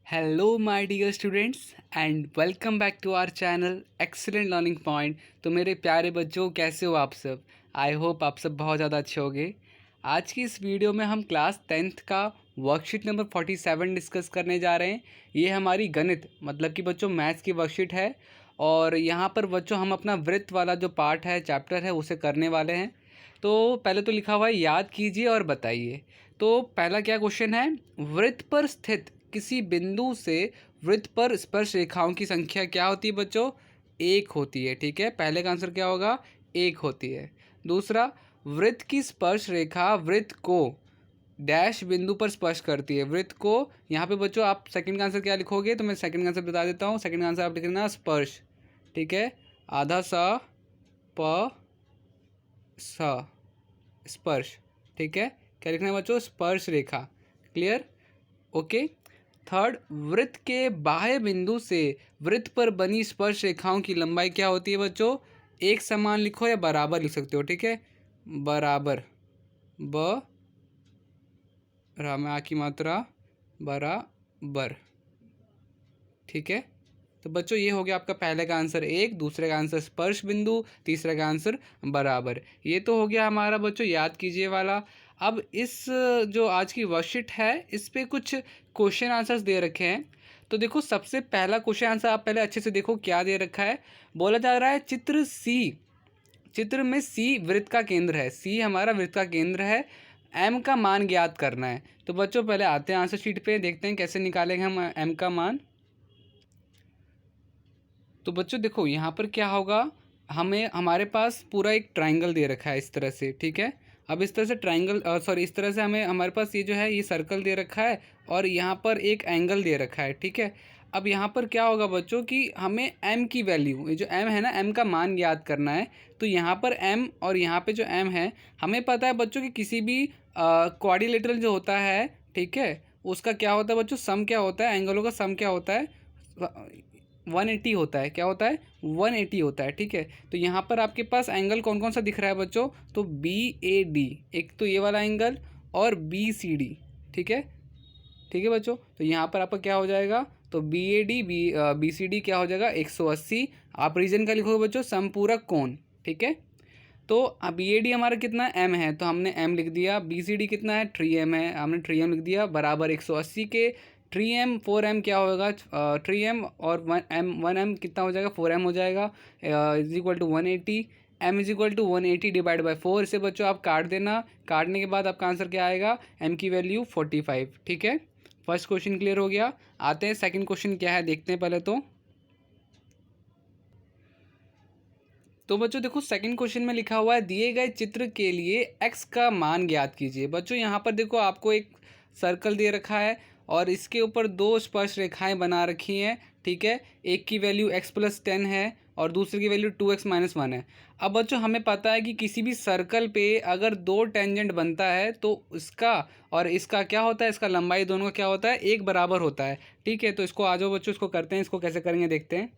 Hello my dear students and welcome back to our channel excellent learning point. तो मेरे प्यारे बच्चों, कैसे हो आप सब? आई होप आप सब बहुत ज़्यादा अच्छे होंगे। आज की इस वीडियो में हम क्लास 10th का वर्कशीट नंबर 47 डिस्कस करने जा रहे हैं। ये हमारी गणित मतलब कि बच्चों मैथ्स की वर्कशीट है और यहाँ पर बच्चों हम अपना वृत्त वाला जो पार्ट है, चैप्टर है, उसे करने वाले हैं। तो पहले तो लिखा हुआ है याद कीजिए और बताइए। तो पहला क्या क्वेश्चन है, वृत्त पर स्थित किसी बिंदु से वृत्त पर स्पर्श रेखाओं की संख्या क्या होती है बच्चों? एक होती है। ठीक है, पहले का आंसर क्या होगा? एक होती है। दूसरा, वृत्त की स्पर्श रेखा वृत्त को डैश बिंदु पर स्पर्श करती है। वृत्त को यहाँ पे बच्चों आप सेकंड का आंसर क्या लिखोगे? तो मैं सेकंड का आंसर बता देता हूँ। सेकंड का आंसर आप लिख लेना स्पर्श। ठीक है, आधा सा प स स्पर्श। ठीक है, क्या लिखना है बच्चों? स्पर्श रेखा। क्लियर? ओके। थर्ड, वृत्त के बाह्य बिंदु से वृत्त पर बनी स्पर्श रेखाओं की लंबाई क्या होती है बच्चों? एक समान लिखो या बराबर लिख सकते हो। ठीक है, बराबर, ब रामा की मात्रा बराबर। ठीक है, तो बच्चों ये हो गया आपका पहले का आंसर एक, दूसरे का आंसर स्पर्श बिंदु, तीसरे का आंसर बराबर। ये तो हो गया हमारा बच्चों याद कीजिए वाला। अब इस जो आज की वर्कशीट है इस पे कुछ क्वेश्चन आंसर्स दे रखे हैं। तो देखो, सबसे पहला क्वेश्चन आंसर आप पहले अच्छे से देखो क्या दे रखा है। बोला जा रहा है चित्र में सी वृत्त का केंद्र है। सी हमारा वृत्त का केंद्र है। एम का मान ज्ञात करना है। तो बच्चों पहले आते हैं आंसर शीट पे, देखते हैं कैसे निकालेंगे हम एम का मान। तो बच्चों देखो यहाँ पर क्या होगा, हमें हमारे पास पूरा एक ट्राइंगल दे रखा है इस तरह से। ठीक है, अब इस तरह से ट्राइंगल इस तरह से हमें हमारे पास ये जो है ये सर्कल दे रखा है और यहाँ पर एक एंगल दे रखा है। ठीक है, अब यहाँ पर क्या होगा बच्चों कि हमें m की वैल्यू, ये जो m है ना, m का मान याद करना है। तो यहाँ पर m और यहाँ पे जो m है, हमें पता है बच्चों कि किसी भी क्वाड्रिलेटरल जो होता है, ठीक है, उसका क्या होता है बच्चों? सम क्या होता है? एंगलों का सम क्या होता है? 180 होता है। क्या होता है? 180 होता है। ठीक है, तो यहाँ पर आपके पास एंगल कौन कौन सा दिख रहा है बच्चों? तो बी ए डी, एक तो ये वाला एंगल, और बी सी डी। ठीक है, ठीक है बच्चों, तो यहाँ पर आपका क्या हो जाएगा? तो B A D B C D क्या हो जाएगा? 180। आप रीजन का लिखोगे बच्चों? समपूरक कोण। ठीक है, तो अब बी ए डी हमारा कितना एम है, तो हमने एम लिख दिया। बी सी डी कितना है? 3m है, हमने 3m लिख दिया, बराबर 180 के 3m 4m क्या होगा? 3m और 1m कितना हो जाएगा? 4m हो जाएगा, is equal to 180। m is equal to 180 divide by 4। इसे बच्चों आप काट देना, काटने के बाद आपका आंसर क्या आएगा? m की वैल्यू 45। ठीक है, फर्स्ट क्वेश्चन क्लियर हो गया। आते हैं सेकंड क्वेश्चन क्या है, देखते हैं पहले तो बच्चों देखो, सेकंड क्वेश्चन में लिखा हुआ है दिए गए चित्र के लिए x का मान ज्ञात कीजिए। बच्चों यहाँ पर देखो, आपको एक सर्कल दे रखा है और इसके ऊपर दो स्पर्श रेखाएं बना रखी हैं। ठीक है, एक की वैल्यू x+10 है और दूसरे की वैल्यू 2x-1 है। अब बच्चों हमें पता है कि किसी भी सर्कल पे अगर दो टेंजेंट बनता है तो इसका और इसका क्या होता है? इसका लंबाई दोनों का क्या होता है? एक बराबर होता है। ठीक है, तो इसको आ जाओ बच्चों, इसको करते हैं। इसको कैसे करेंगे देखते हैं।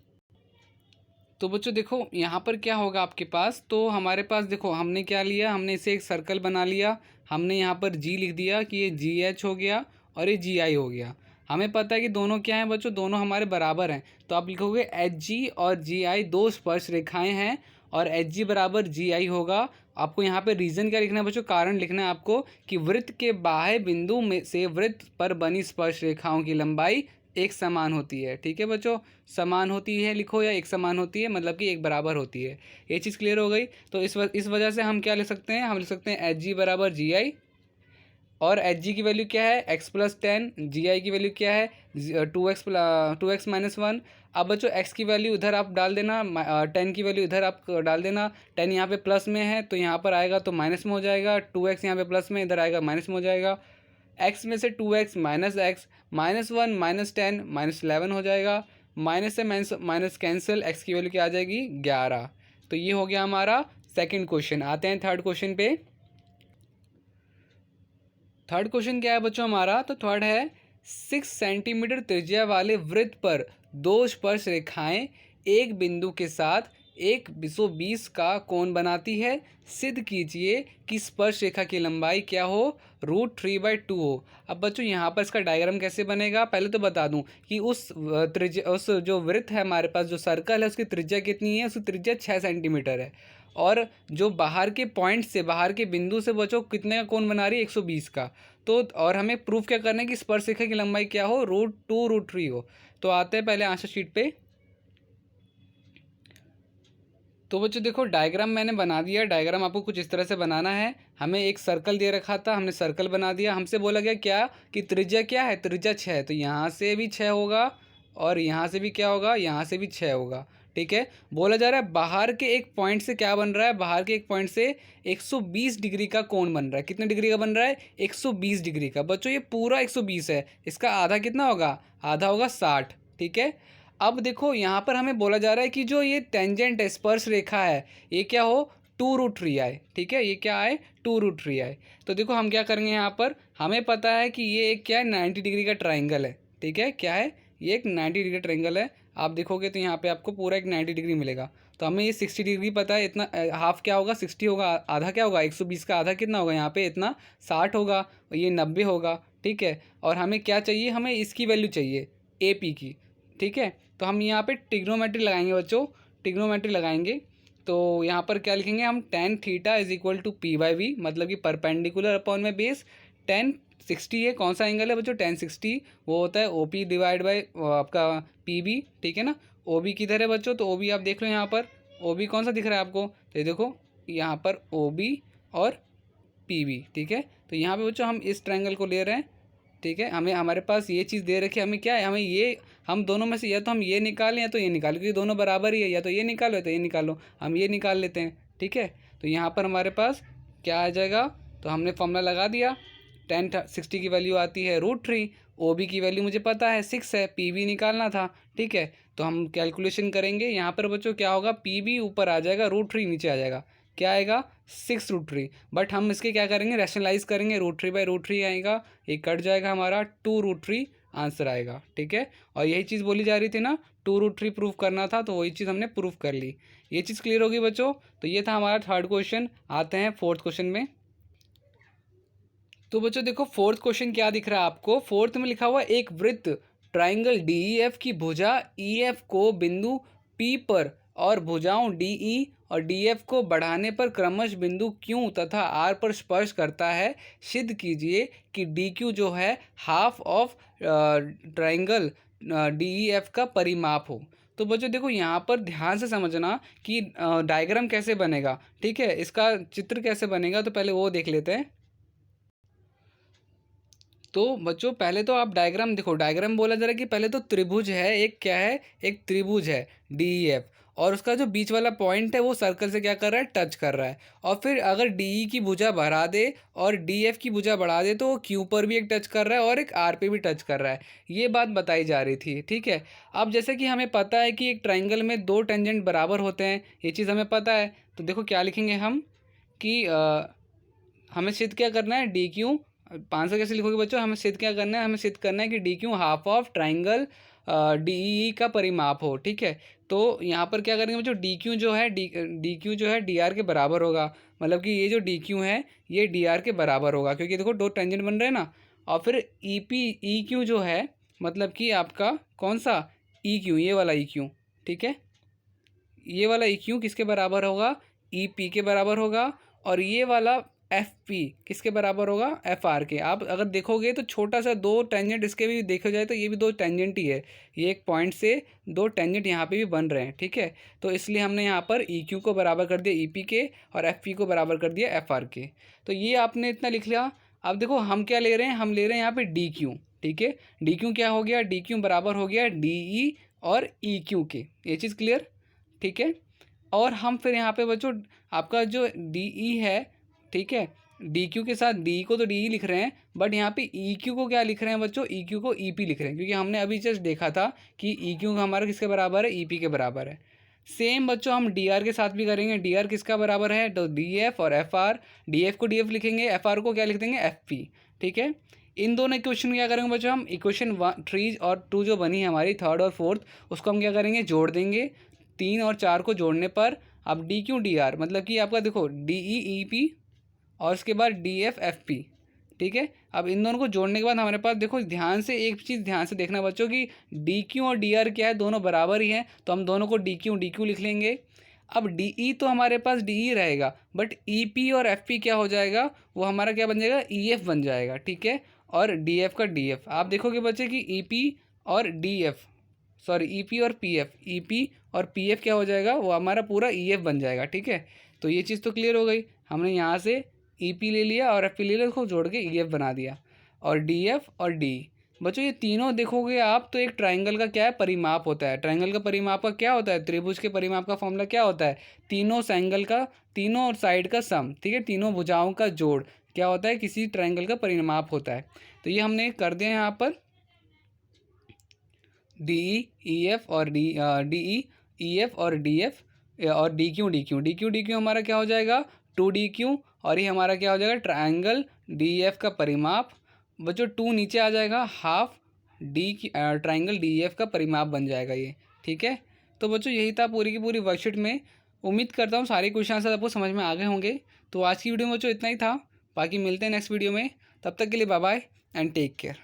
तो बच्चों देखो यहाँ पर क्या होगा आपके पास, तो हमारे पास देखो हमने क्या लिया, हमने इसे एक सर्कल बना लिया। हमने यहाँ पर जी लिख दिया कि ये जी एच हो गया और ये जी आई हो गया। हमें पता है कि दोनों क्या हैं बच्चों? दोनों हमारे बराबर हैं। तो आप लिखोगे एच जी और जी आई दो स्पर्श रेखाएं हैं और एच जी बराबर जी आई होगा। आपको यहाँ पे रीज़न क्या लिखना है बच्चों? कारण लिखना है आपको कि वृत्त के बाह्य बिंदु में से वृत्त पर बनी स्पर्श रेखाओं की लंबाई एक समान होती है। ठीक है बच्चों, समान होती है लिखो या एक समान होती है, मतलब कि एक बराबर होती है। ये चीज़ क्लियर हो गई। तो इस वजह से हम क्या लिख सकते हैं? हम लिख सकते हैं एच जी बराबर जी आई, और एच जी की वैल्यू क्या है? x+10। जी आई की वैल्यू क्या है? 2x-1। अब बच्चों x की वैल्यू इधर आप डाल देना, 10 की वैल्यू इधर आप डाल देना। 10 यहाँ पे प्लस में है तो यहाँ पर आएगा तो माइनस में हो जाएगा। 2x यहाँ पे प्लस में, इधर आएगा माइनस में हो जाएगा। x में से 2x माइनस एक्स, -1 -10 -11 हो जाएगा। माइनस से माइनस कैंसिल, x की वैल्यू क्या आ जाएगी? 11। तो ये हो गया हमारा सेकंड क्वेश्चन। आते हैं थर्ड क्वेश्चन पे। थर्ड क्वेश्चन क्या है बच्चों हमारा? तो थर्ड है 6 सेंटीमीटर त्रिज्या वाले वृत्त पर दो स्पर्श रेखाएं एक बिंदु के साथ एक 120 का कोण बनाती है, सिद्ध कीजिए कि स्पर्श रेखा की लंबाई क्या हो, √3/2 हो। अब बच्चों यहाँ पर इसका डायग्राम कैसे बनेगा, पहले तो बता दूं कि उस जो वृत्त है हमारे पास, जो सर्कल है, उसकी त्रिज्या कितनी है, उसकी त्रिज्या 6 सेंटीमीटर है। और जो बाहर के पॉइंट से, बाहर के बिंदु से बच्चों कितने का कोण बना रही है, 120 का। तो और हमें प्रूफ क्या करना है कि स्पर्श रेखा की लंबाई क्या हो, √2 √3 हो। तो आते हैं पहले आंसर शीट पे। तो बच्चों देखो डायग्राम मैंने बना दिया। डायग्राम आपको कुछ इस तरह से बनाना है। हमें एक सर्कल दे रखा था, हमने सर्कल बना दिया। हमसे बोला गया क्या कि त्रिज्या क्या है, त्रिज्या 6 है। तो यहाँ से भी 6 होगा और यहाँ से भी क्या होगा, यहाँ से भी 6 होगा। ठीक है। बोला जा रहा है बाहर के एक पॉइंट से क्या बन रहा है, बाहर के एक पॉइंट से 120 डिग्री का कोण बन रहा है। कितने डिग्री का बन रहा है, 120 डिग्री का। बच्चों ये पूरा 120 है, इसका आधा कितना होगा, आधा होगा 60। ठीक है। अब देखो यहाँ पर हमें बोला जा रहा है कि जो ये टेंजेंट है, स्पर्श रेखा है, ये क्या हो, 2√3 आए। ठीक है, ये क्या आए, 2√3 आए। तो देखो हम क्या करेंगे, यहाँ पर हमें पता है कि ये एक क्या है, 90 डिग्री का ट्राइंगल है। ठीक है, क्या है, ये एक 90 डिग्री ट्राइंगल है। आप देखोगे तो यहाँ पे आपको पूरा एक 90 डिग्री मिलेगा। तो हमें ये 60 डिग्री पता है, इतना हाफ क्या होगा, 60 होगा, आधा क्या होगा, 120 का आधा कितना होगा, यहाँ पे इतना 60 होगा, और ये 90 होगा। ठीक है। और हमें क्या चाहिए, हमें इसकी वैल्यू चाहिए, AP की। ठीक है। तो हम यहाँ पे ट्रिग्नोमेट्री लगाएंगे बच्चों, ट्रिग्नोमेट्री लगाएंगे। तो यहाँ पर क्या लिखेंगे हम, tan theta is equal to P/V, मतलब कि परपेंडिकुलर अपॉन में बेस। tan 60 है, कौन सा एंगल है बच्चों, tan 60, वो होता है OP डिवाइड बाई आपका PB। ठीक है ना। OB किधर है बच्चों, तो OB आप देख लो यहाँ पर, OB कौन सा दिख रहा है आपको, तो देखो यहाँ पर OB और PB। ठीक है। तो यहाँ पे बच्चों हम इस ट्रायंगल को ले रहे हैं। ठीक है। हमें हमारे पास ये चीज़ दे रखी है, हमें क्या है, हमें ये, हम दोनों में से या तो हम ये निकालें या तो ये निकालें, क्योंकि दोनों बराबर ही है, या तो ये निकालो या तो ये निकालो। हम ये निकाल लेते हैं। ठीक है। तो यहाँ पर हमारे पास क्या आ जाएगा, तो हमने फॉर्मूला लगा दिया। tan 60 की वैल्यू आती है √3, OB की वैल्यू मुझे पता है 6 है, PB निकालना था। ठीक है। तो हम कैलकुलेशन करेंगे। यहाँ पर बच्चों क्या होगा, PB ऊपर आ जाएगा, √3 नीचे आ जाएगा, क्या आएगा, 6√3। बट हम इसके क्या करेंगे, रैशनलाइज करेंगे, √3/√3 आएगा, ये कट जाएगा, हमारा 2√3 आंसर आएगा। ठीक है। और यही चीज़ बोली जा रही थी ना, 2√3 प्रूफ करना था, तो वही चीज़ हमने प्रूफ कर ली। ये चीज़ क्लियर होगी बच्चों। तो ये था हमारा थर्ड क्वेश्चन। आते हैं फोर्थ क्वेश्चन में। तो बच्चों देखो फोर्थ क्वेश्चन क्या दिख रहा है आपको, फोर्थ में लिखा हुआ एक वृत्त ट्राइंगल DEF की भुजा EF को बिंदु P पर और भुजाओं DE और DF को बढ़ाने पर क्रमश बिंदु Q तथा R पर स्पर्श करता है। सिद्ध कीजिए कि DQ जो है हाफ ऑफ ट्राइंगल DEF का परिमाप हो। तो बच्चों देखो यहाँ पर ध्यान से समझना कि डायग्राम कैसे बनेगा। ठीक है, इसका चित्र कैसे बनेगा, तो पहले वो देख लेते हैं। तो बच्चों पहले तो आप डायग्राम देखो, डायग्राम बोला जा रहा है कि पहले तो त्रिभुज है, एक क्या है, एक त्रिभुज है DEF, और उसका जो बीच वाला पॉइंट है वो सर्कल से क्या कर रहा है, टच कर रहा है। और फिर अगर DE की भुजा बढ़ा दे और DF की भुजा बढ़ा दे तो वो Q पर भी एक टच कर रहा है और एक R पे भी टच कर रहा है। ये बात बताई जा रही थी। ठीक है। अब जैसे कि हमें पता है कि एक ट्राइंगल में दो टेंजेंट बराबर होते हैं, ये चीज़ हमें पता है। तो देखो क्या लिखेंगे हम कि हमें सिद्ध क्या करना है, DQ 500 कैसे लिखोगे बच्चों, हमें सिद्ध क्या करना है, हमें सिद्ध करना है कि DQ half of triangle DE का परिमाप हो। ठीक है। तो यहाँ पर क्या करेंगे बच्चों, DQ जो है DQ जो है DR के बराबर होगा, मतलब कि ये जो DQ है ये DR के बराबर होगा, क्योंकि देखो दो टेंजेंट बन रहे हैं ना। और फिर EQ जो है, मतलब कि आपका कौन सा, EQ, ये वाला EQ। ठीक है। ये वाला EQ किसके बराबर होगा, EP के बराबर होगा। और ये वाला FP किसके बराबर होगा, FR के। आप अगर देखोगे तो छोटा सा दो टेंजेंट इसके भी देखा जाए तो ये भी दो टेंजेंट ही है, ये एक पॉइंट से दो टेंजेंट यहाँ पे भी बन रहे हैं। ठीक है। तो इसलिए हमने यहाँ पर EQ को बराबर कर दिया EP के और FP को बराबर कर दिया FR के। तो ये आपने इतना लिख लिया। अब देखो हम क्या ले रहे हैं, हम ले रहे हैं यहाँ पे DQ। ठीक है। DQ क्या हो गया, DQ बराबर हो गया DE और EQ के। ये चीज़ क्लियर। ठीक है। और हम फिर यहाँ पे बच्चों आपका जो DE है, ठीक है, DQ के साथ DE को तो DE लिख रहे हैं, बट यहाँ पे EQ को क्या लिख रहे हैं बच्चों, EQ को EP लिख रहे हैं, क्योंकि हमने अभी जस्ट देखा था कि EQ हमारा किसके बराबर है, EP के बराबर है। सेम बच्चों हम DR के साथ भी करेंगे। DR किसका बराबर है, तो DF और FR। DF को DF लिखेंगे, FR को क्या लिख देंगे, FP। ठीक है। इन दोनों इक्वेशन क्या करेंगे बच्चों, हम इक्वेशन 3 और 2 जो बनी है हमारी, थर्ड और फोर्थ, उसको हम क्या करेंगे, जोड़ देंगे। 3 और 4 को जोड़ने पर अब डी क्यू डी आर, मतलब कि आपका देखो डी ई ई पी और उसके बाद डी एफ एफ पी, ठीक है। अब इन दोनों को जोड़ने के बाद हमारे पास देखो ध्यान से एक चीज़ ध्यान से देखना बच्चों कि डी क्यू और डी आर क्या है, दोनों बराबर ही हैं, तो हम दोनों को डी क्यू लिख लेंगे। अब डी ई तो हमारे पास डी ई रहेगा, बट ई पी और एफ पी क्या हो जाएगा, वो हमारा क्या बन जाएगा, ई एफ बन जाएगा, ठीक है। और डी एफ का डी एफ आप देखोगे बच्चे कि ई पी और D F, sorry E P और पी एफ, ई पी और पी एफ क्या हो जाएगा, वो हमारा पूरा ई एफ बन जाएगा, ठीक है। तो ये चीज़ तो क्लियर हो गई, हमने यहाँ से ई पी ले लिया और एफ पी ले लिया, उसको जोड़ के ई एफ बना दिया। और डी एफ और डी, बच्चों ये तीनों देखोगे आप तो एक ट्राइंगल का क्या है, परिमाप होता है। ट्राइंगल का परिमाप का क्या होता है, त्रिभुज के परिमाप का फॉर्मूला क्या होता है, तीनों एंगल का, तीनों साइड का सम, ठीक है, तीनों भुजाओं का जोड़ क्या होता है, किसी ट्राइंगल का परिमाप होता है। तो ये हमने कर दिया यहाँ पर डी ई एफ और डी ई एफ और डी एफ और डी क्यू हमारा क्या हो जाएगा, 2 DQ, और ये हमारा क्या हो जाएगा, ट्राइंगल डी एफ का परिमाप। बच्चों 2 नीचे आ जाएगा, half D triangle D F का परिमाप बन जाएगा ये, ठीक है। तो बच्चों यही था पूरी की पूरी वर्कशीट में। उम्मीद करता हूँ सारे क्वेश्चन आपको समझ में आ गए होंगे। तो आज की वीडियो में बच्चों इतना ही था, बाकी मिलते हैं नेक्स्ट वीडियो में, तब तक के लिए bye bye and take care.